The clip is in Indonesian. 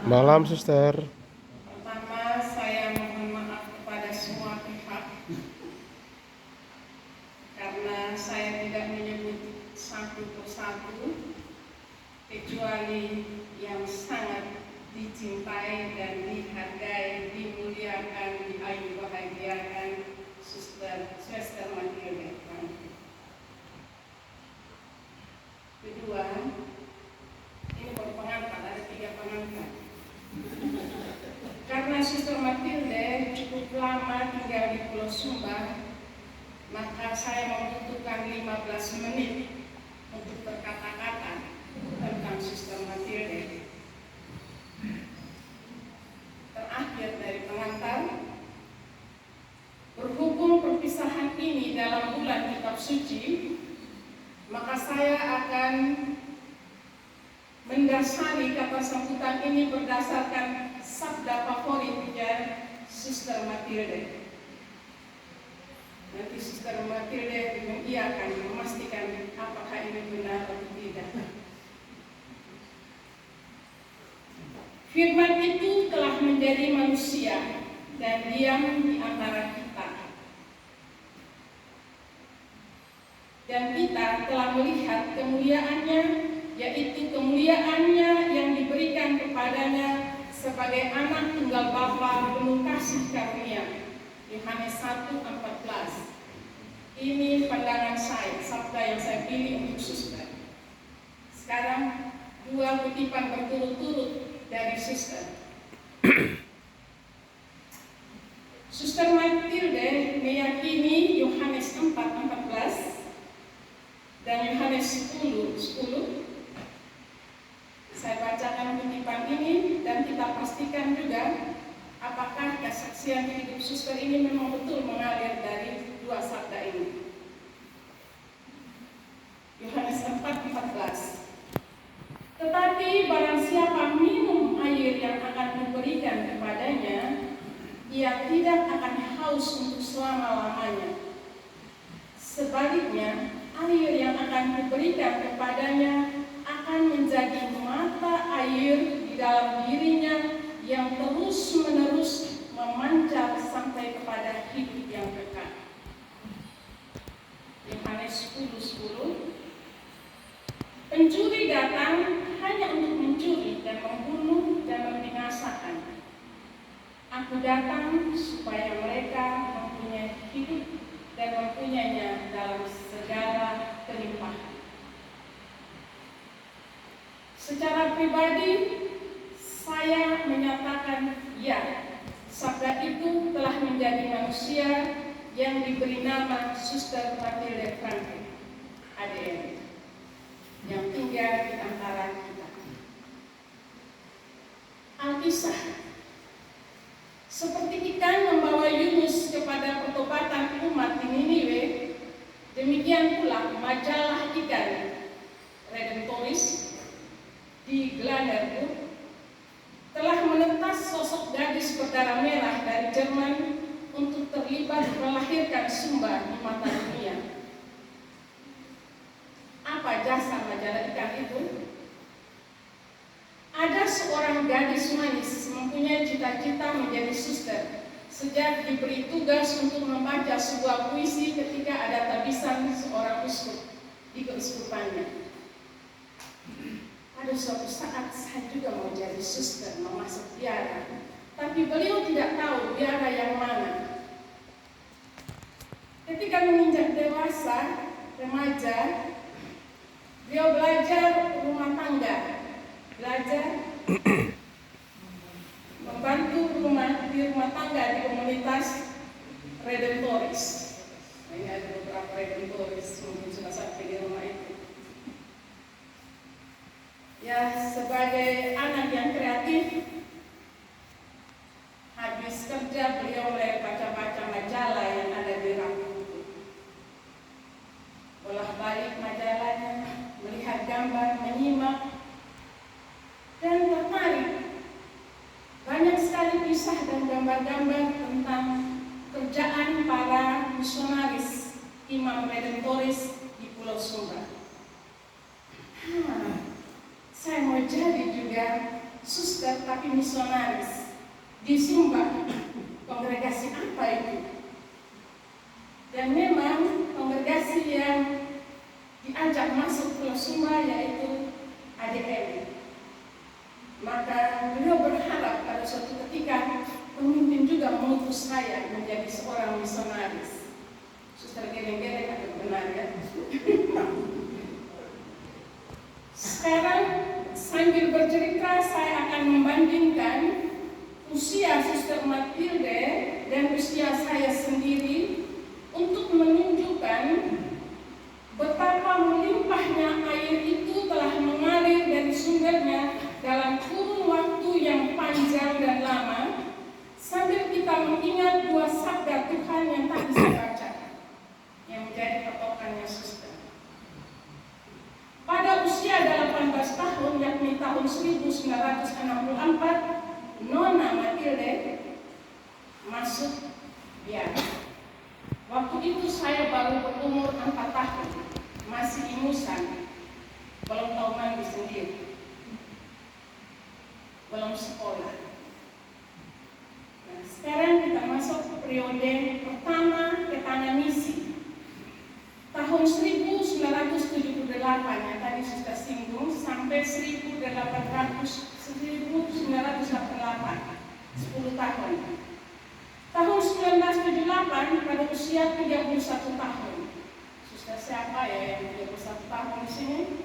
Malam, Suster. Pertama, saya mohon maaf kepada semua pihak karena saya tidak menyebut satu persatu kecuali yang sangat dicintai dan dihargai, dimuliakan, diayu bahagiakan Suster Matilde. Kedua, ini baru pengantar, ada 3 pengantar. Karena Suster Matilde cukup lama tinggal di Pulau Sumba, maka saya membutuhkan 15 menit untuk berkata-kata tentang Suster Matilde. Terakhir dari pengantar, berhubung perpisahan ini dalam bulan kitab suci, maka saya akan mendasari kata sambutan ini berdasarkan sabda favoritnya Suster Matilde. Nanti Suster Matilde mengiyakan, memastikan apakah ini benar atau tidak. Firman itu telah menjadi manusia dan diam di antara kita. Dan kita telah melihat kemuliaannya, yaitu kemuliaannya yang diberikan kepadanya sebagai anak tunggal Bapa penuh kasih karunia. Yohanes 1:14. Ini pandangan saya, sabda yang saya pilih untuk Suster. Sekarang 2 kutipan berturut-turut dari Suster. Suster Matilde meyakini Yohanes 4:14 dan Yohanes 10:10. Saya bacakan kutipan ini dan kita pastikan juga apakah kesaksian hidup Suster ini memang betul mengalir dari 2 sabda ini. Yohanes 4:14. Tetapi barang siapa minum air yang akan kuberikan kepadanya, ia tidak akan haus untuk selama-lamanya. Sebaliknya, air yang akan kuberikan kepadanya akan menjadi mata air di dalam dirinya yang terus-menerus memancar sampai kepada hidup yang kekal. Yohanes 10:10. Pencuri datang hanya untuk mencuri dan membunuh dan membinasakan. Aku datang supaya mereka mempunyai hidup dan mempunyainya dalam segala kelimpahan. Secara pribadi, saya menyatakan ya, sabda itu telah menjadi manusia yang diberi nama Suster Matilde Franklin, ADM, yang tinggal di antara kita. Alkisah, seperti ikan membawa Yunus kepada pertobatan umat di Niniwe, demikian pula majalah ikan Redemptoris di Glanerburg telah menetas sosok gadis berdarah merah dari Jerman untuk terlibat melahirkan Sumba di mata dunia. Apa jasa majalah ikan itu? Ada seorang gadis manis mempunyai cita-cita menjadi suster sejak diberi tugas untuk membaca sebuah puisi ketika ada tabisan seorang uskup di keuskupannya. Pada suatu saat saya juga mau jadi suster, memasuk biara, tapi beliau tidak tahu biara yang mana. Ketika menginjak dewasa, remaja, beliau belajar rumah tangga, belajar membantu di rumah tangga di komunitas Redemptoris. Ini ada beberapa Redemptoris, mungkin sudah sampai di rumah itu. Ya, sebagai anak yang kreatif, habis kerja beliau mulai baca-baca majalah yang ada di rak buku. Bolak-balik majalahnya, melihat gambar, menyimak, dan tertarik. Banyak sekali kisah dan gambar-gambar tentang kerjaan para misionaris Imam Redemptoris di Pulau Sumba. Saya mau jadi juga suster tapi misionaris di Sumba. Kongregasi apa itu? Dan memang kongregasi yang diajak masuk ke Sumba yaitu ADM. Maka beliau berharap pada suatu ketika pemimpin juga mengutus saya menjadi seorang misionaris. Suster geleng-geleng agak benar ya. Sekarang sambil bercerita saya akan membandingkan usia Suster Matilde dan usia saya sendiri untuk menunjukkan betapa melimpahnya air itu telah mengalir dari sumbernya dalam kurun waktu yang panjang dan lama, sambil kita mengingat dua sabda Tuhan yang tadi saya baca, yang menjadi patokannya suster. Pada usia 18 tahun, yakni tahun 1964, Nona Matilde masuk biara. Waktu itu saya baru berumur 4 tahun, masih ingusan, belum tahu mandi sendiri, belum sekolah. Nah, sekarang kita masuk ke periode pertama ke tanah misi. Tahun 1978 yang tadi sudah singgung sampai 1988, 10 tahun. Tahun 1978 pada usia 31 tahun. Sudah siapa ya yang 31 tahun di sini?